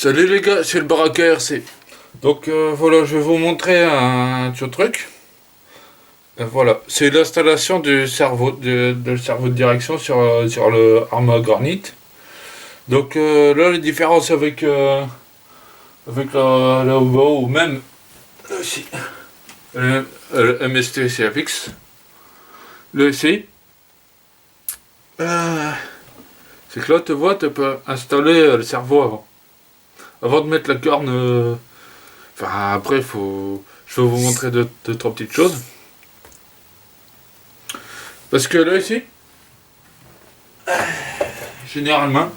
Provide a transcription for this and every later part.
Salut les gars, c'est le Baraka RC. Donc voilà, je vais vous montrer un petit truc. Voilà, c'est l'installation du cerveau, de cerveau de direction sur le Arma Granite. Donc là, les différences avec la Hugo ou même là aussi, le MST CFX. Là ici, c'est que là, tu vois, tu peux installer le cerveau avant de mettre la corne. Enfin, après, je vais vous montrer deux, trois petites choses. Parce que là, ici, généralement,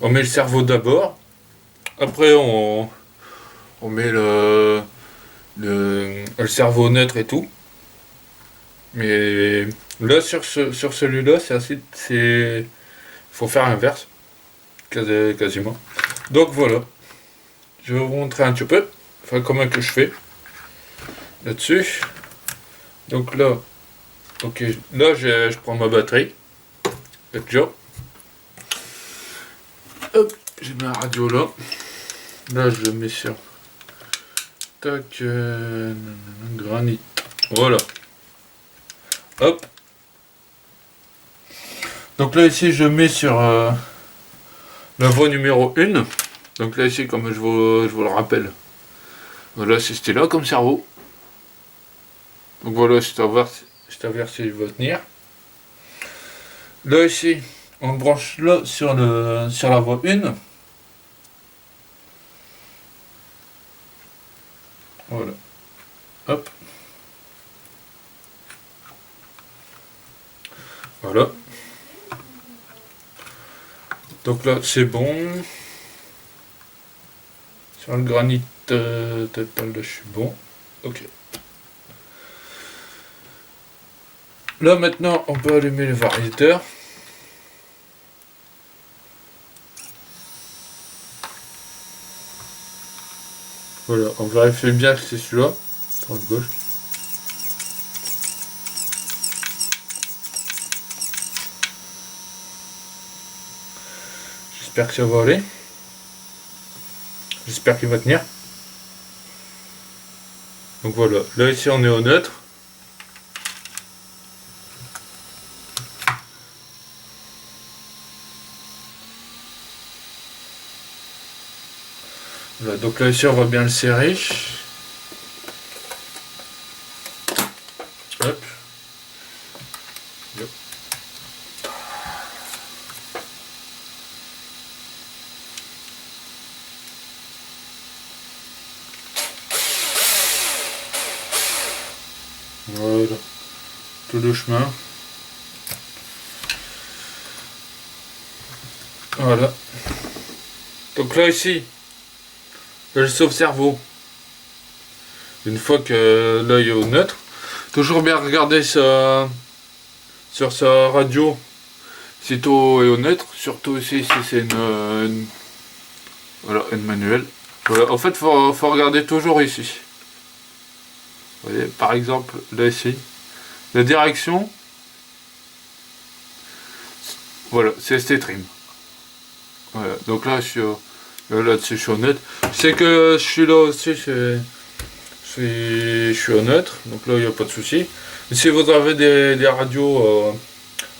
on met le cerveau d'abord. Après, on met le cerveau neutre et tout. Mais là, sur celui-là, faut faire l'inverse. Quasiment. Donc voilà. Je vais vous montrer un petit peu. Enfin, comment que je fais. Là-dessus. Donc là, ok. Là, je prends ma batterie. Déjà. Hop, j'ai ma radio là. Là, je le mets sur. Tac. Granit. Voilà. Hop. Donc là, ici, je mets sur la voie numéro 1. Donc là, ici, comme je vous le rappelle. Voilà, c'est c'était là comme cerveau. Donc voilà, c'est à voir s'il va tenir. Là, ici, on branche là sur la voie 1. Voilà. Hop. Voilà. Donc là, c'est bon. Sur le granit, là, je suis bon. Ok. Là, maintenant, on peut allumer le variateur. Voilà, on vérifie bien que c'est celui-là. Droite gauche. J'espère que ça va aller. J'espère qu'il va tenir. Donc voilà, là ici on est au neutre. Voilà, donc là ici on va bien le serrer. Hop. Yep. Voilà, tout doucement. Voilà. Donc là ici, le sauve-cerveau. Une fois que l'œil est au neutre, toujours bien regarder sur sa radio si tout est au neutre, surtout ici si c'est voilà, une manuelle. Voilà. En fait, faut regarder toujours ici. Vous voyez, par exemple, là ici, la direction, voilà, c'est ST-Trim. Voilà, donc là, là-dessus, je suis honnête. C'est que je suis là aussi, je suis honnête, donc là, il n'y a pas de souci. Mais si vous avez des radios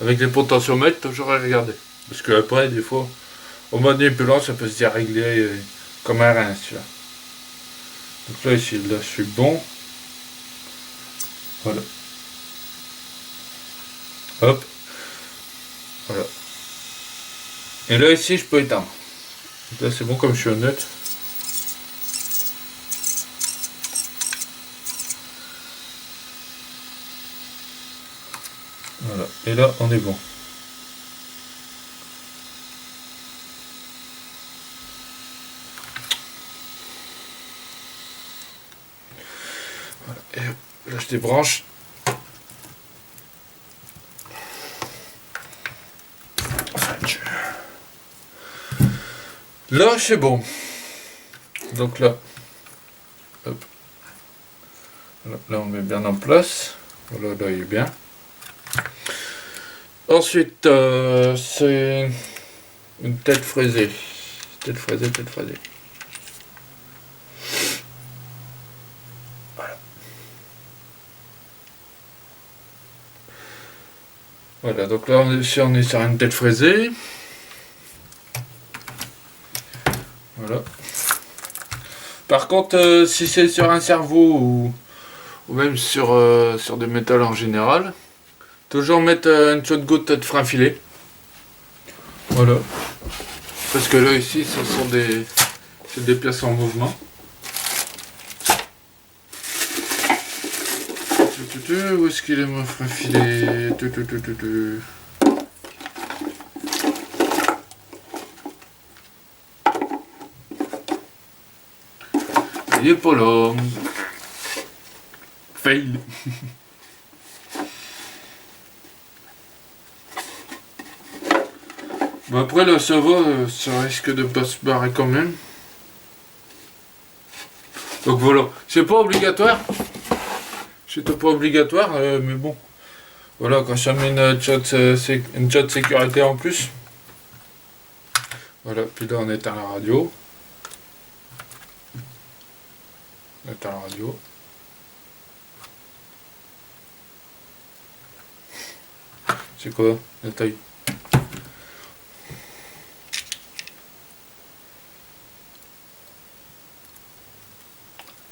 avec des potentiomètres, toujours à regarder. Parce que après, des fois, au manipulant, ça peut se dérégler comme un rein, tu vois. Donc là, ici, là, je suis bon. Voilà. Hop. Voilà. Et là, ici, je peux éteindre. Donc là, c'est bon comme je suis honnête. Voilà. Et là, on est bon. Voilà. Et là, je débranche. Là, c'est bon. Donc là, hop. Là, on met bien en place. Voilà, là, il est bien. Ensuite, c'est une tête fraisée. Tête fraisée, tête fraisée. Voilà. Voilà, donc là on est sur une tête fraisée. Voilà. Par contre, si c'est sur un cerveau ou même sur des métals en général, toujours mettre une chaude goutte de frein filé. Voilà. Parce que là ici, c'est des pièces en mouvement. Où est-ce qu'il est mon frein filé? Il est pas là. Fail. Bon après là ça va, ça risque de pas se barrer quand même. Donc voilà, c'est pas obligatoire. C'était pas obligatoire, mais bon. Voilà, quand ça met une shot de sécurité en plus. Voilà, puis là on éteint la radio. On éteint la radio. C'est quoi la taille?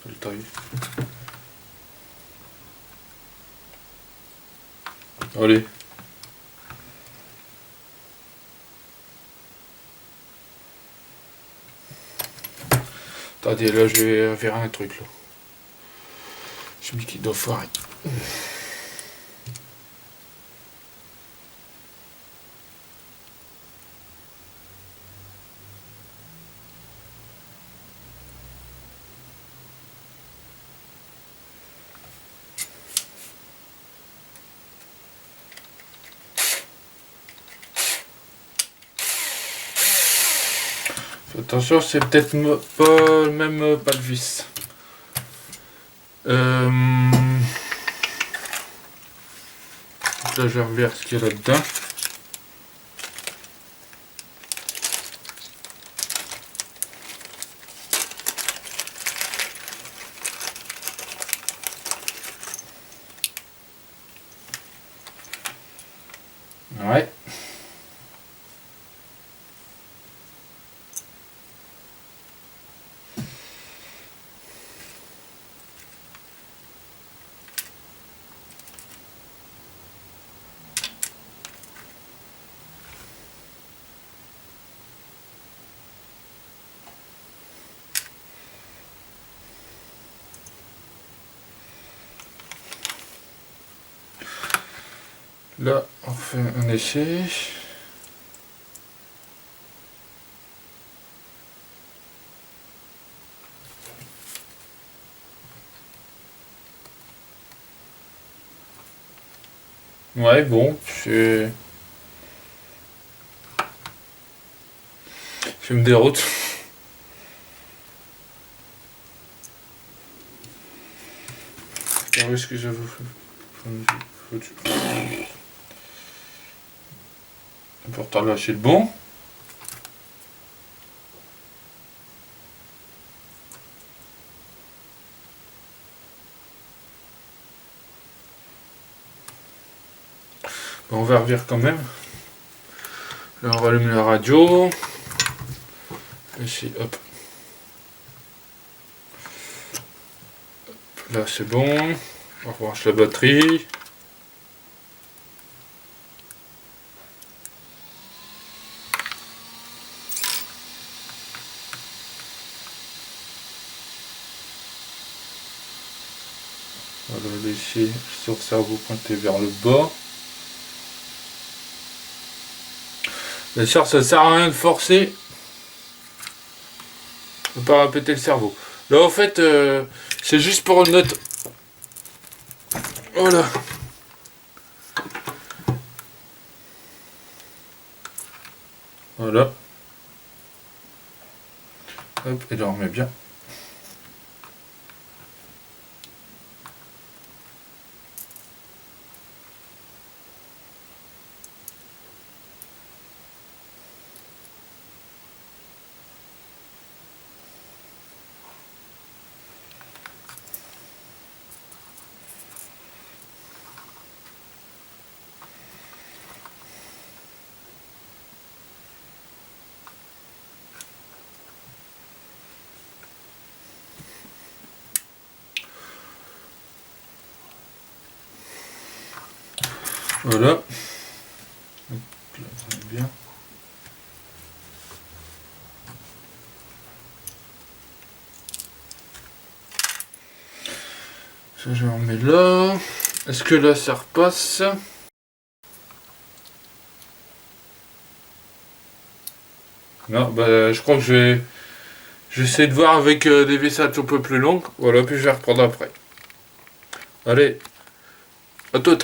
La taille. Allez. Attendez, là je vais faire un truc là. Je me dis qu'il doit foirer. Attention, c'est peut-être pas le même pas de vis. Là, je vais revoir ce qu'il y a là-dedans. Ouais. Là, on fait un essai. Ouais, bon, je me déroute. Où est-ce que je vous Important de lâcher le bon. Bon, on va revenir quand même. Là, on rallume la radio. Ici, hop. Là, c'est bon. On rebranche la batterie. On va laisser sur le cerveau pointé vers le bas. Bien sûr, ça sert à rien de forcer. Ne pas répéter le cerveau. Là, en fait, c'est juste pour une note. Voilà. Voilà. Hop, et là, on remet bien. Voilà. Donc, là, on est bien. Ça, je remets là. Est-ce que là, ça repasse? Non, bah, je crois que je vais essayer de voir avec des vis un peu plus longues. Voilà, puis je vais reprendre après. Allez, à tout.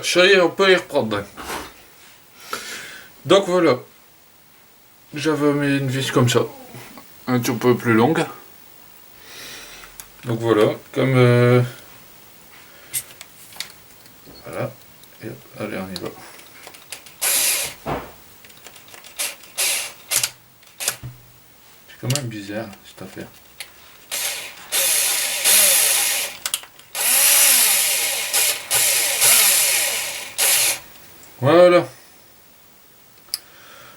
Ça y est, on peut y reprendre. Donc voilà. J'avais mis une vis comme ça. Un petit peu plus longue. Donc voilà, comme... voilà. Et hop, allez, on y va. C'est quand même bizarre, cette affaire. Voilà.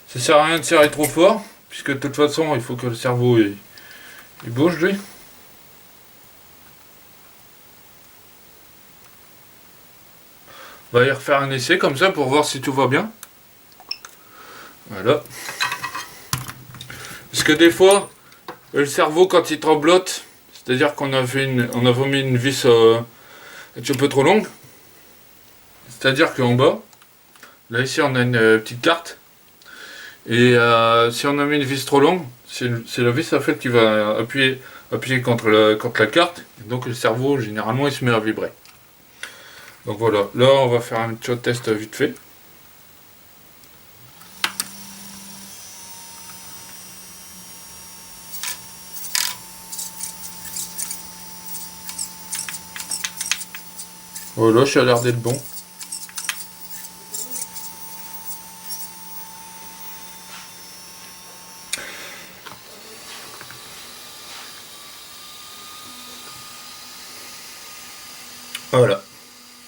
Ça sert à rien de serrer trop fort, puisque de toute façon, il faut que le cerveau il bouge, lui. On va y refaire un essai comme ça pour voir si tout va bien. Voilà. Parce que des fois, le cerveau quand il tremblote, c'est-à-dire qu'on a mis une vis un petit peu trop longue. C'est-à-dire qu'en bas, là ici on a une petite carte. Et si on a mis une vis trop longue, c'est la vis en fait qui va appuyer contre la carte. Donc le cerveau généralement il se met à vibrer. Donc voilà, là on va faire un petit test vite fait. Voilà, je suis à l'air d'être bon. Voilà,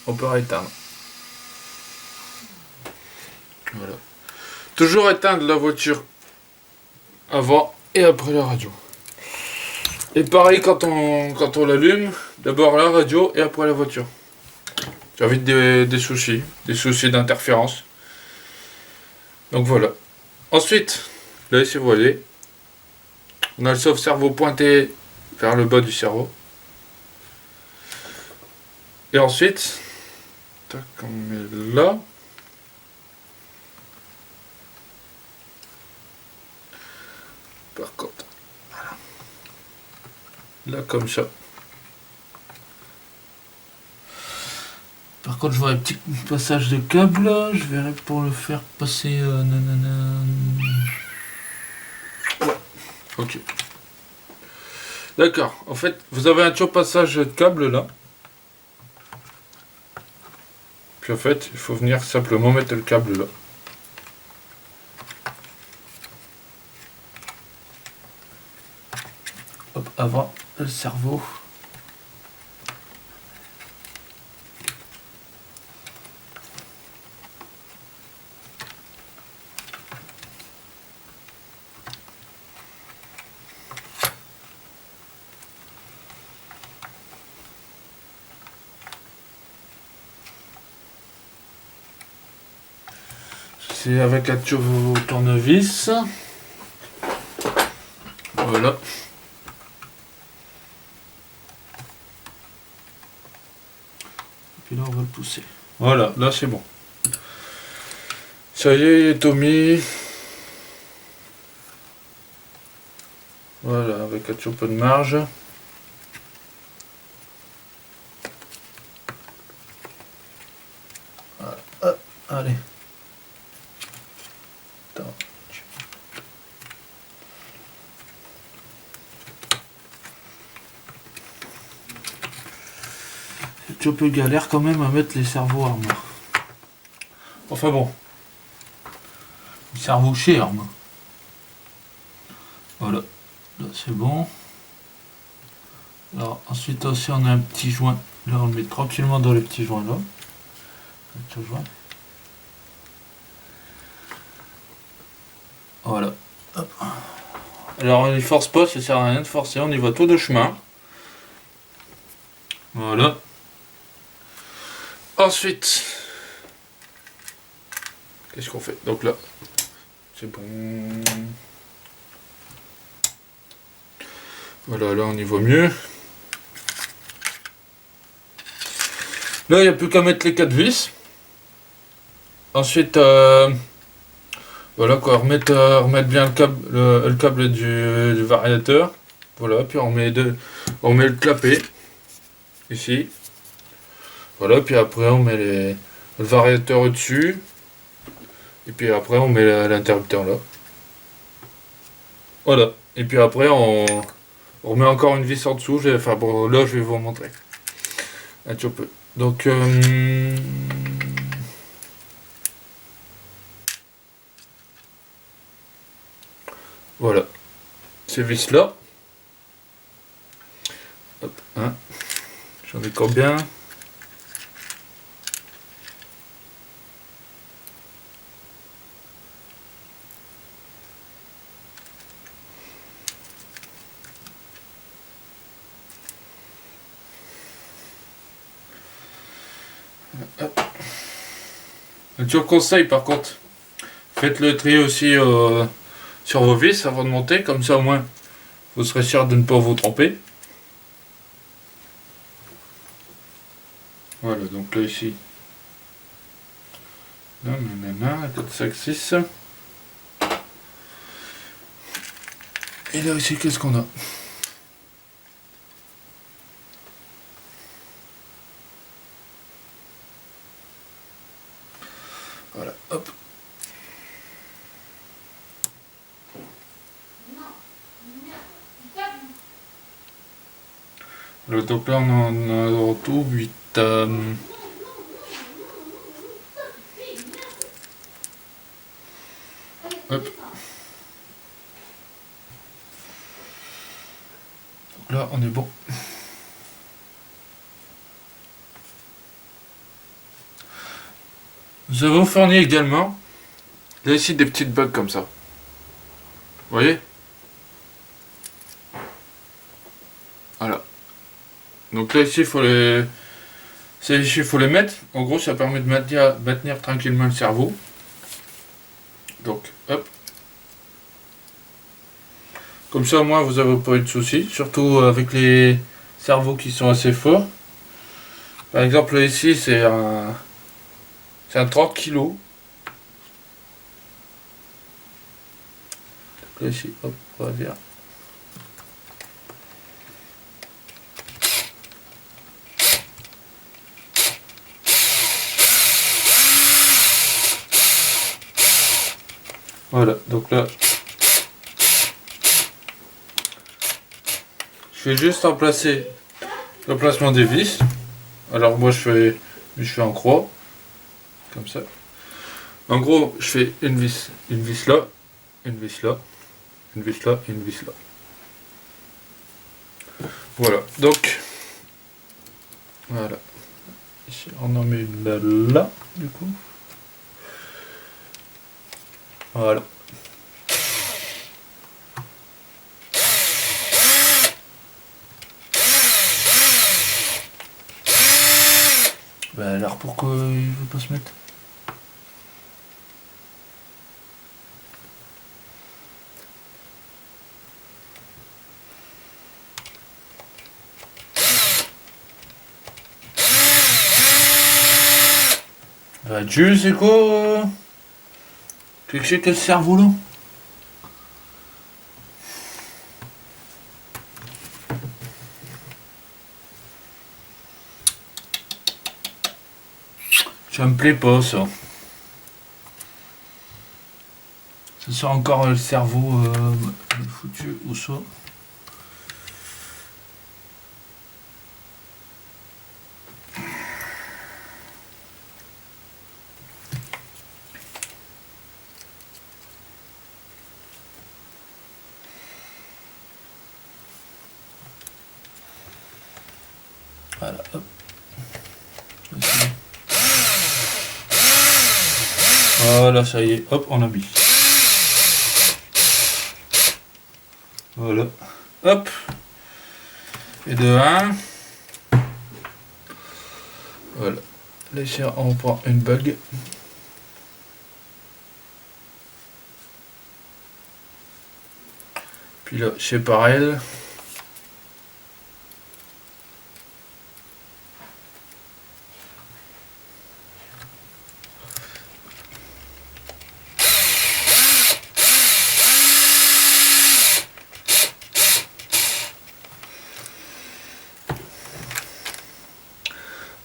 on peut éteindre. Voilà. Toujours éteindre la voiture avant et après la radio. Et pareil quand on l'allume, d'abord la radio et après la voiture. Ça évite des soucis d'interférence. Donc voilà. Ensuite, là ici vous voyez, on a le sauve-cerveau pointé vers le bas du cerveau. Et ensuite, tac, on met là. Par contre, voilà. Là comme ça. Par contre, je vois un petit passage de câble là. Je verrai pour le faire passer. Nanana. Ouais. Ok. D'accord. En fait, vous avez un petit passage de câble là. Puis en fait, il faut venir simplement mettre le câble là. Hop, avant le cerveau. C'est avec un tournevis. Voilà. Et puis là, on va le pousser. Voilà, là c'est bon. Ça y est, il est tout mis. Voilà, avec un petit peu de marge. Voilà. Hop, allez. Attends. C'est un peu galère quand même à mettre les cerveaux armes. Enfin bon. Le cerveau chez armes. Voilà. Là c'est bon. Alors ensuite aussi on a un petit joint. Là on le met tranquillement dans le petit joint là. Un petit joint. Voilà. Hop. Alors on ne force pas, ça sert à rien de forcer, on y va tout de chemin. Voilà. Ensuite, qu'est-ce qu'on fait? Donc là, c'est bon. Voilà, là on y voit mieux. Là, il n'y a plus qu'à mettre les 4 vis. Ensuite, voilà quoi, remettre bien le câble du variateur. Voilà, puis on met le clapet ici. Voilà, puis après on met le variateur au-dessus. Et puis après on met l'interrupteur là. Voilà. Et puis après on remet encore une vis en dessous. Enfin bon, là je vais vous montrer un petit peu. Donc voilà. Ces vis là. Hop, hein. J'en ai combien? Un petit conseil par contre, faites le tri aussi sur vos vis avant de monter, comme ça au moins vous serez sûr de ne pas vous tromper. Voilà, donc là ici. Nanana, 4, 5, 6. Et là ici, qu'est-ce qu'on a? Voilà, hop. Donc là, on en a tout 8. Hop. Donc là, on est bon. Nous avons fourni également, là ici, des petites bagues comme ça. Vous voyez? Voilà. Donc là ici, il faut les mettre. En gros, ça permet de maintenir tranquillement le cerveau. Donc, hop. Comme ça, au moins, vous n'avez pas eu de soucis. Surtout avec les cerveaux qui sont assez forts. Par exemple, là, ici, c'est un 30 kg. Là, ici, hop, on va dire. Voilà, donc là, je vais juste remplacer le placement des vis. Alors moi je fais en croix, comme ça. En gros, je fais une vis là, une vis là, une vis là et une vis là. Voilà, donc, voilà. Ici, on en met une là, du coup. Voilà. Ben alors pourquoi il veut pas se mettre? Ben Dieu, c'est quoi? Qu'est-ce que c'est que ce cerveau là? Ça me plaît pas ça. Ça sent encore le cerveau foutu ou ça. Voilà, hop. Voilà, ça y est, hop, on a mis. Voilà, hop. Et de 1. Voilà. Là, ici, on prend une bague. Puis là, c'est pareil.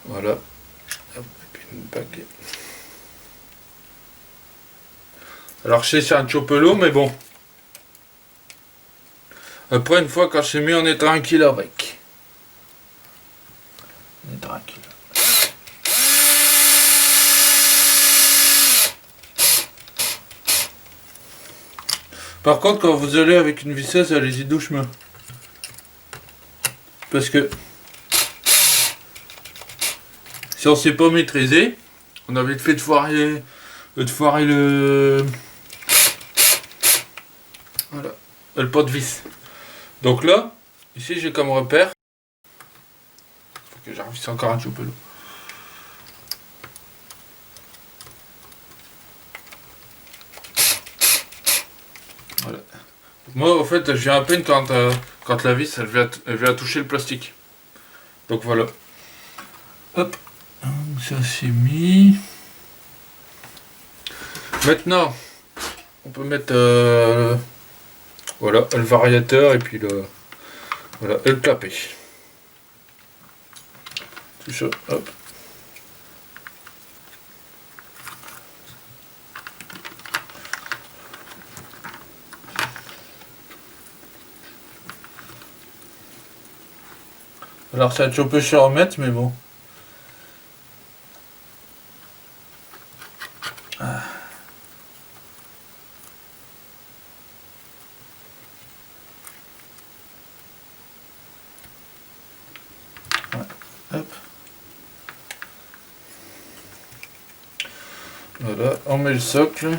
Voilà. Hop, et puis une bague. Alors je sais c'est un chopelo, mais bon. Après une fois quand c'est mis, on est tranquille avec. On est tranquille. Par contre quand vous allez avec une visseuse, allez-y doucement. Parce que si on sait pas maîtriser, on a vite fait de foirer le. Voilà. Le pot de vis. Donc là, ici j'ai comme repère. Faut que j'arrive encore un chopelo. Voilà. Moi, au fait, je viens à peine quand la vis elle vient toucher le plastique. Donc voilà. Hop. Ça c'est mis. Maintenant, on peut mettre voilà, le variateur et puis voilà, et le clapet. Tout ça, hop. Alors ça va être un peu cher à mettre, mais bon. Ah. Ouais. Hop. Voilà, on met le socle.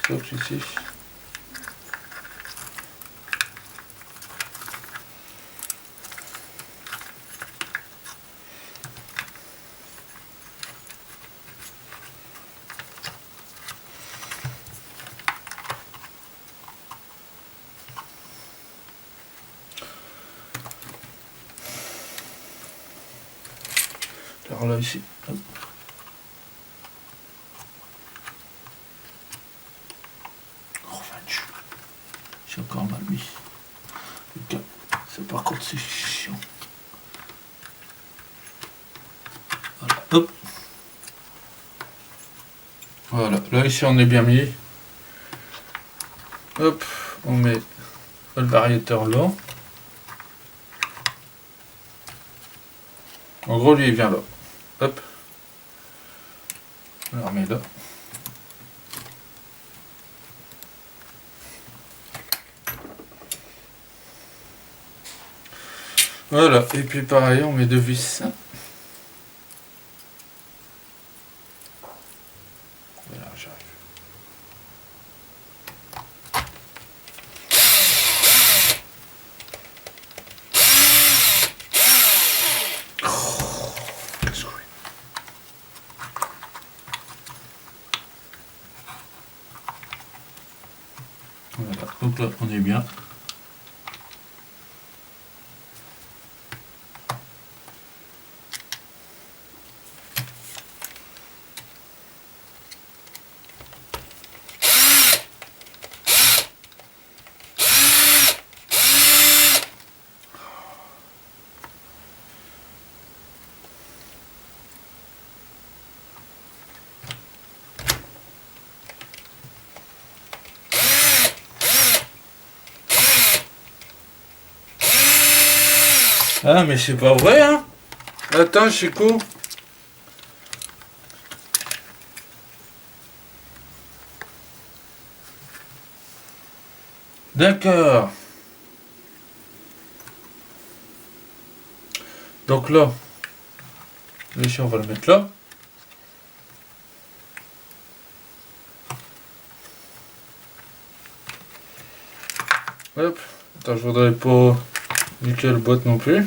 Le socle ici. Alors là ici. Hop. Oh, j'ai encore mal mis. Ça par contre c'est chiant. Voilà. Hop. Voilà, là ici on est bien mis. Hop, on met le variateur là. En gros lui il vient là. Hop. On le remet là. Voilà, et puis pareil, on met deux vis. Voilà, j'arrive. Oh, casse-couille. Voilà, donc là on est bien. Ah mais c'est pas vrai hein. Attends, Chico. D'accord. Donc là, ici on va le mettre là. Hop. Attends, je voudrais pas niquer le boîte non plus.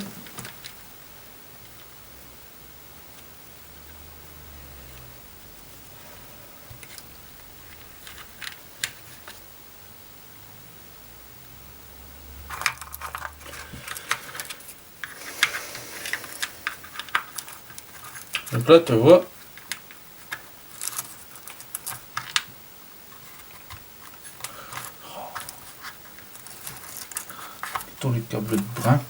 Donc là, tu vois, tous les câbles de brin.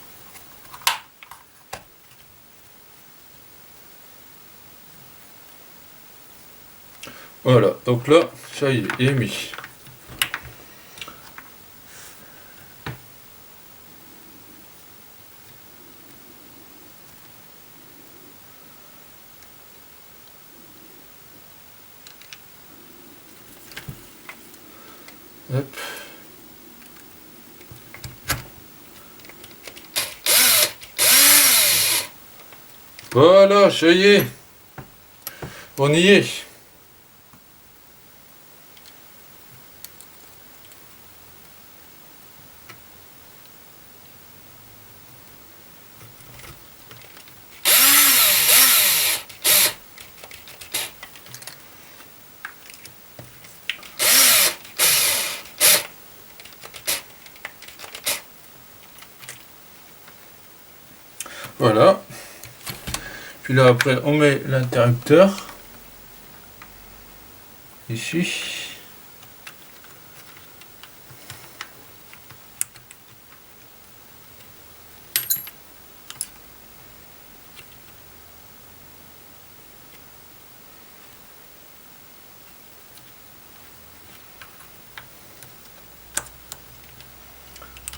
Voilà, donc là, ça y est, il est mis. Hop. Voilà, ça y est. On y est. Voilà. Puis là, après, on met l'interrupteur. Ici.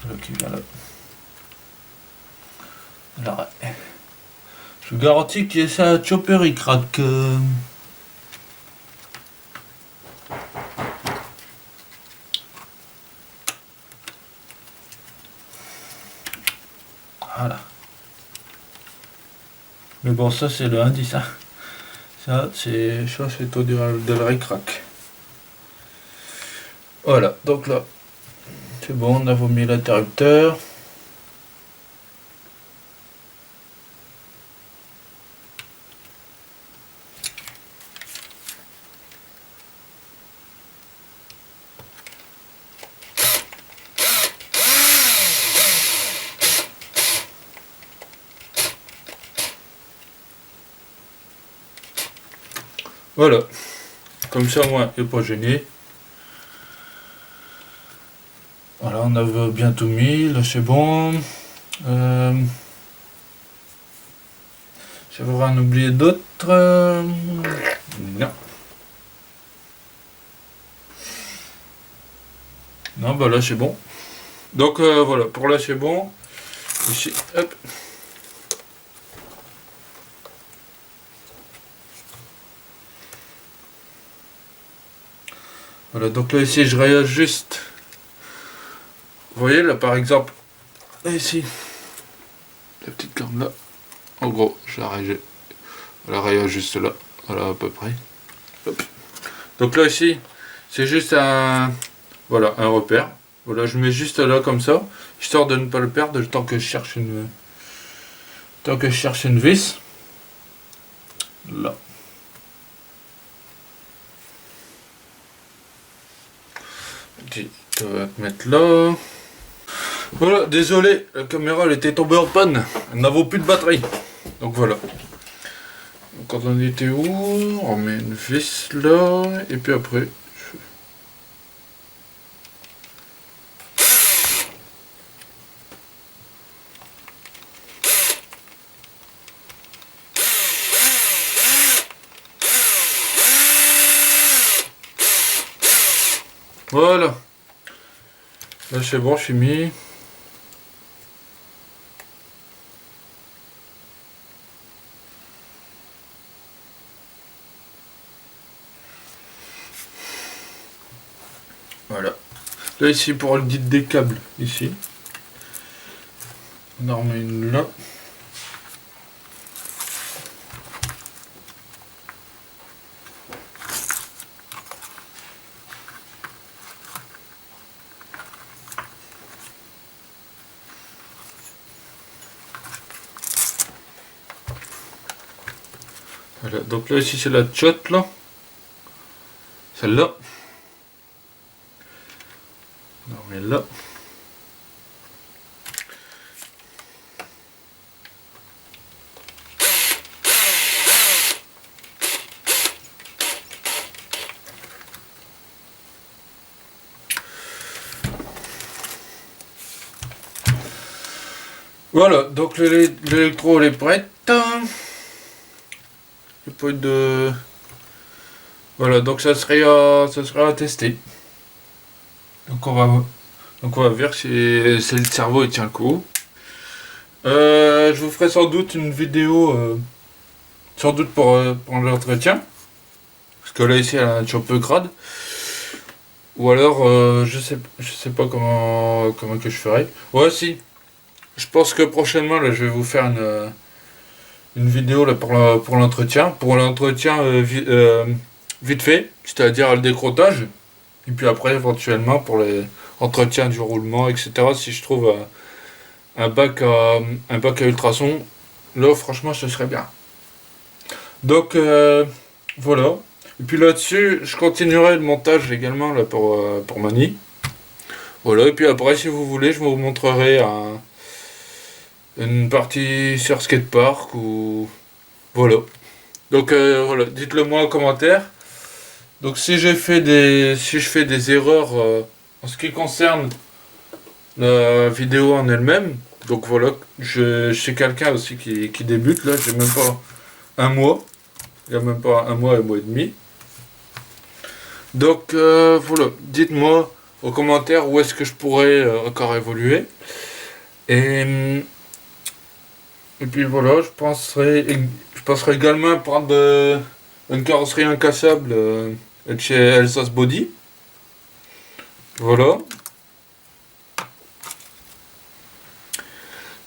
Voilà qui vient là. Là. Je vous garantis que ça chopper il craque. Voilà. Mais bon, ça c'est le indice. Hein. Ça c'est tout de la ric-rac. Voilà, donc là, c'est bon, on a mis l'interrupteur. Voilà, comme ça moi, il n'est pas gêné. Voilà, on a bien tout mis, là c'est bon. J'avais en oublié d'autres. Non. Non, bah là c'est bon. Donc voilà, pour là c'est bon. Ici, hop. Voilà, donc là ici je réajuste. Vous voyez là par exemple, là ici, la petite corne là, en gros, je la réajuste là, voilà à peu près. Hop. Donc là ici, c'est juste voilà, un repère. Voilà, je mets juste là comme ça, histoire de ne pas le perdre tant que je cherche une vis. Là. Tu vas te mettre là. Voilà, désolé, la caméra elle était tombée en panne. Elle n'avait plus de batterie. Donc voilà. Quand on était où, on met une vis là, et puis après. Voilà. Là c'est bon, je suis mis. Voilà. Là ici pour le guide des câbles, ici. On en remet une là. Voilà, donc là ici c'est la tchotte là. Celle-là. On en remet là. Voilà, donc l'électro elle est prête. Il peut être de... Voilà, donc ça serait à tester. Donc on va, donc on va voir si le cerveau il tient le coup. Je vous ferai sans doute une vidéo, sans doute pour l'entretien. Parce que là ici elle a un petit peu crade. Ou alors je sais pas comment que je ferai. Ouais si. Je pense que prochainement là je vais vous faire une vidéo là pour l'entretien. Pour l'entretien vite fait, c'est-à-dire le décrotage. Et puis après éventuellement pour les entretiens du roulement, etc. Si je trouve un bac un bac à ultrasons, là franchement ce serait bien. Donc voilà. Et puis là-dessus, je continuerai le montage également là pour Mani. Voilà, et puis après si vous voulez, je vous montrerai une partie sur skatepark ou voilà. Donc voilà, dites-le moi en commentaire. Donc si je fais des erreurs en ce qui concerne la vidéo en elle-même, donc voilà, je suis quelqu'un aussi qui débute là, j'ai même pas un mois, il y a même pas un mois et demi. Donc voilà, dites-moi aux commentaires où est-ce que je pourrais encore évoluer. Et, et puis voilà, je penserai également à prendre une carrosserie incassable de chez Elsas Body. Voilà.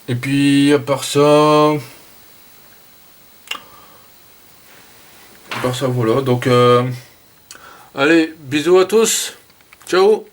Et puis à part ça voilà. Donc allez, bisous à tous. Ciao.